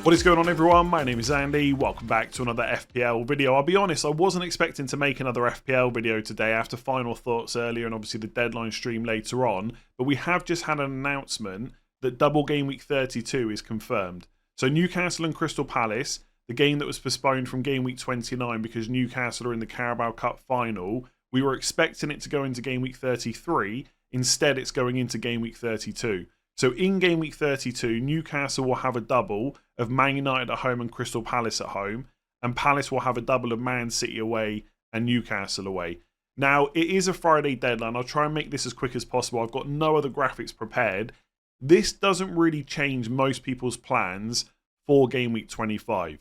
What is going on, everyone? My name is Andy. Welcome back to another FPL video. I'll be honest, I wasn't expecting to make another FPL video today after final thoughts earlier and obviously the deadline stream later on, but we have just had an announcement that double game week 32 is confirmed. So Newcastle and Crystal Palace, the game that was postponed from game week 29 because Newcastle are in the Carabao Cup final, we were expecting it to go into game week 33. Instead, it's going into game week 32. So in game week 32, Newcastle will have a double of Man United at home and Crystal Palace at home, and Palace will have a double of Man City away and Newcastle away. Now, it is a Friday deadline. I'll try and make this as quick as possible. I've got no other graphics prepared. This doesn't really change most people's plans for game week 25.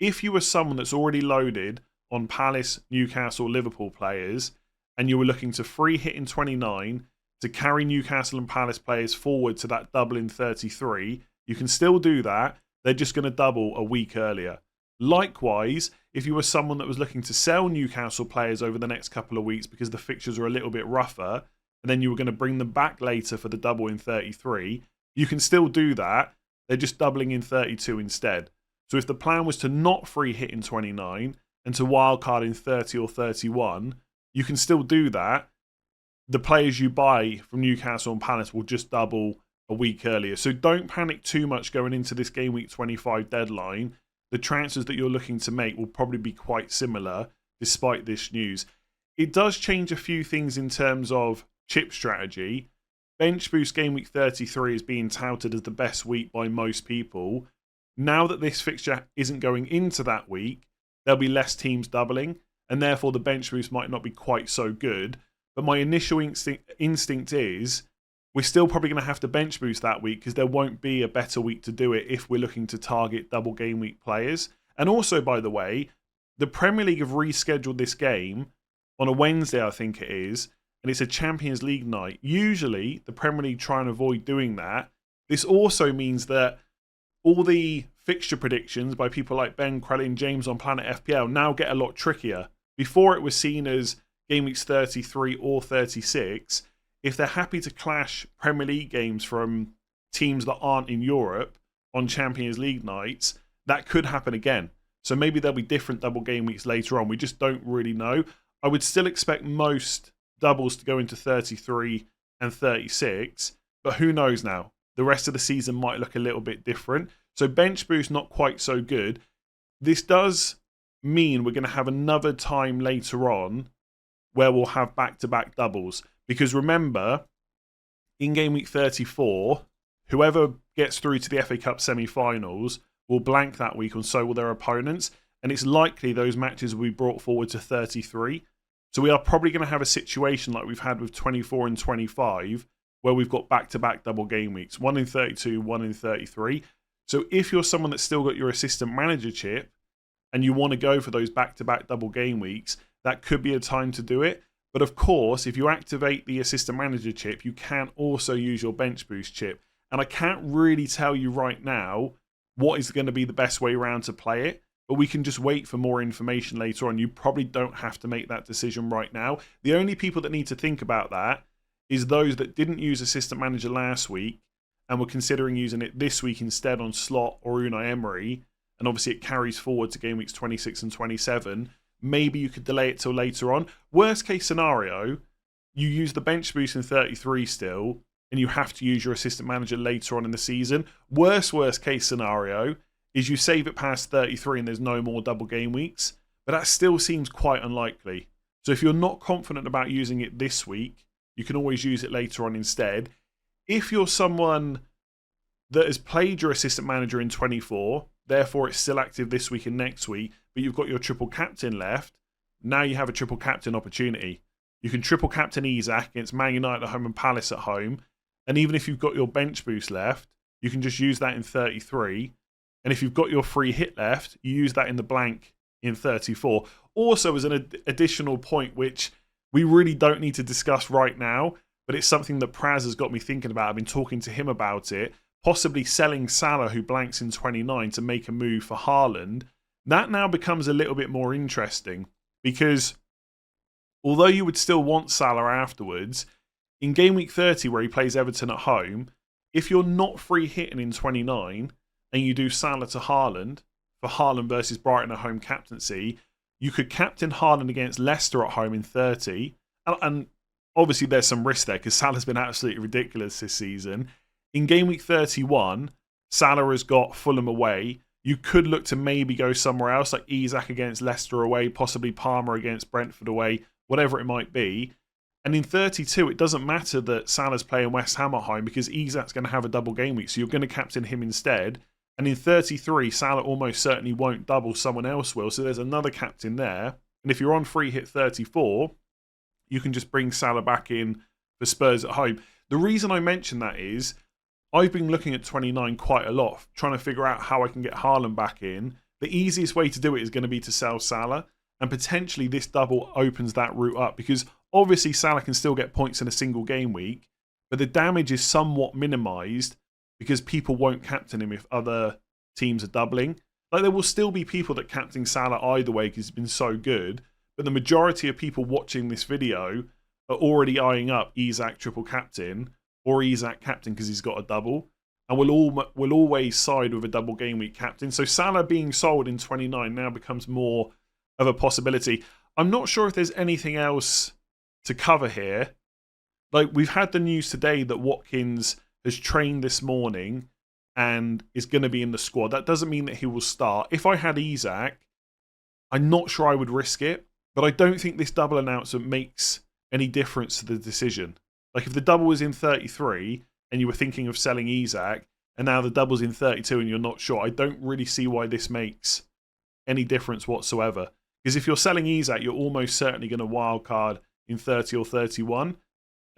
If you were someone that's already loaded on Palace, Newcastle, Liverpool players, and you were looking to free hit in 29 to carry Newcastle and Palace players forward to that double in 33, you can still do that. They're just going to double a week earlier. Likewise, if you were someone that was looking to sell Newcastle players over the next couple of weeks because the fixtures are a little bit rougher, and then you were going to bring them back later for the double in 33, you can still do that. They're just doubling in 32 instead. So if the plan was to not free hit in 29 and to wildcard in 30 or 31, you can still do that. The players you buy from Newcastle and Palace will just double a week earlier. So don't panic too much going into this game week 25 deadline. The transfers that you're looking to make will probably be quite similar despite this news. It does change a few things in terms of chip strategy. Bench boost game week 33 is being touted as the best week by most people. Now that this fixture isn't going into that week, there'll be less teams doubling, and therefore the bench boost might not be quite so good. But my initial instinct is we're still probably going to have to bench boost that week because there won't be a better week to do it if we're looking to target double game week players. And also, by the way, the Premier League have rescheduled this game on a Wednesday, I think it is, and it's a Champions League night. Usually, the Premier League try and avoid doing that. This also means that all the fixture predictions by people like Ben Crowley and James on Planet FPL now get a lot trickier. Before, it was seen as game weeks 33 or 36, if they're happy to clash Premier League games from teams that aren't in Europe on Champions League nights, that could happen again. So maybe there'll be different double game weeks later on. We just don't really know. I would still expect most doubles to go into 33 and 36, but who knows now? The rest of the season might look a little bit different. So bench boost not quite so good. This does mean we're going to have another time later on where we'll have back-to-back doubles. Because remember, in game week 34, whoever gets through to the FA Cup semi-finals will blank that week, and so will their opponents. And it's likely those matches will be brought forward to 33. So we are probably going to have a situation like we've had with 24 and 25, where we've got back-to-back double game weeks. One in 32, one in 33. So if you're someone that's still got your assistant manager chip, and you want to go for those back-to-back double game weeks, that could be a time to do it. But of course, if you activate the assistant manager chip, you can also use your bench boost chip. And I can't really tell you right now what is going to be the best way around to play it, but we can just wait for more information later on. You probably don't have to make that decision right now. The only people that need to think about that is those that didn't use assistant manager last week and were considering using it this week instead on Slot or Unai Emery. And obviously it carries forward to game weeks 26 and 27. Maybe you could delay it till later on. Worst case scenario, you use the bench boost in 33 still, and you have to use your assistant manager later on in the season. Worst case scenario is you save it past 33 and there's no more double game weeks. But that still seems quite unlikely. So if you're not confident about using it this week, you can always use it later on instead. If you're someone that has played your assistant manager in 24, therefore it's still active this week and next week, but you've got your triple captain left, now you have a triple captain opportunity. You can triple captain Isak against Man United at home and Palace at home, and even if you've got your bench boost left, you can just use that in 33, and if you've got your free hit left, you use that in the blank in 34. Also, as an additional point, which we really don't need to discuss right now, but it's something that Praz has got me thinking about. I've been talking to him about it, possibly selling Salah, who blanks in 29, to make a move for Haaland. That now becomes a little bit more interesting because although you would still want Salah afterwards, in game week 30 where he plays Everton at home, if you're not free hitting in 29, and you do Salah to Haaland for Haaland versus Brighton at home captaincy, you could captain Haaland against Leicester at home in 30. And obviously there's some risk there because Salah's been absolutely ridiculous this season. In game week 31, Salah has got Fulham away. You could look to maybe go somewhere else, like Isak against Leicester away, possibly Palmer against Brentford away, whatever it might be. And in 32, it doesn't matter that Salah's playing West Ham at home because Isak's going to have a double game week, so you're going to captain him instead. And in 33, Salah almost certainly won't double, someone else will, so there's another captain there. And if you're on free hit 34, you can just bring Salah back in for Spurs at home. The reason I mention that is I've been looking at 29 quite a lot, trying to figure out how I can get Haaland back in. The easiest way to do it is going to be to sell Salah, and potentially this double opens that route up because obviously Salah can still get points in a single game week, but the damage is somewhat minimised because people won't captain him if other teams are doubling. Like there will still be people that captain Salah either way because he's been so good, but the majority of people watching this video are already eyeing up Isak triple captain or Isak captain because he's got a double, and will always side with a double game week captain. So Salah being sold in 29 now becomes more of a possibility. I'm not sure if there's anything else to cover here. Like we've had the news today that Watkins has trained this morning and is going to be in the squad. That doesn't mean that he will start. If I had Isak, I'm not sure I would risk it, but I don't think this double announcement makes any difference to the decision. Like if the double was in 33 and you were thinking of selling Isak, and now the double's in 32 and you're not sure, I don't really see why this makes any difference whatsoever. Because if you're selling Isak, you're almost certainly going to wildcard in 30 or 31. And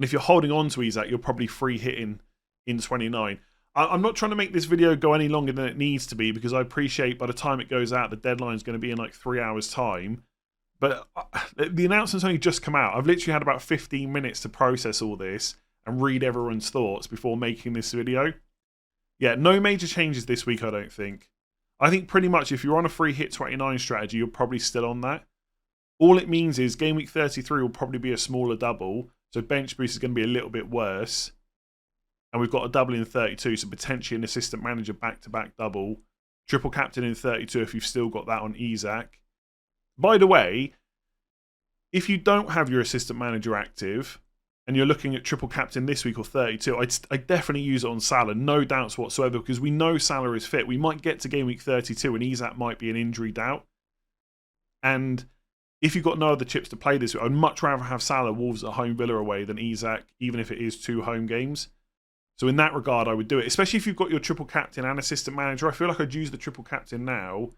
if you're holding on to Isak, you're probably free hitting in 29. I'm not trying to make this video go any longer than it needs to be because I appreciate by the time it goes out, the deadline's going to be in like 3 hours' time. But the announcement's only just come out. I've literally had about 15 minutes to process all this and read everyone's thoughts before making this video. Yeah, no major changes this week, I don't think. I think pretty much if you're on a free hit 29 strategy, you're probably still on that. All it means is game week 33 will probably be a smaller double, so bench boost is going to be a little bit worse. And we've got a double in 32, so potentially an assistant manager back-to-back double. Triple captain in 32 if you've still got that on Isak. By the way, if you don't have your assistant manager active and you're looking at triple captain this week or 32, I'd definitely use it on Salah, no doubts whatsoever, because we know Salah is fit. We might get to game week 32 and Isak might be an injury doubt. And if you've got no other chips to play this week, I'd much rather have Salah, Wolves at home, Villa away than Isak, even if it is 2 home games. So in that regard, I would do it, especially if you've got your triple captain and assistant manager. I feel like I'd use the triple captain now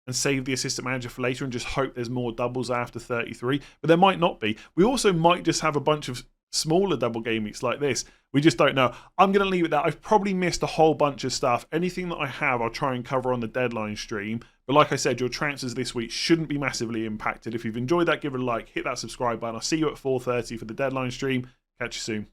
and save the assistant manager for later and just hope there's more doubles after 33. But there might not be. We also might just have a bunch of smaller double game weeks like this. We just don't know. I'm going to leave it there. I've probably missed a whole bunch of stuff. Anything that I have, I'll try and cover on the deadline stream. But like I said, your transfers this week shouldn't be massively impacted. If you've enjoyed that, give it a like, hit that subscribe button. I'll see you at 4:30 for the deadline stream. Catch you soon.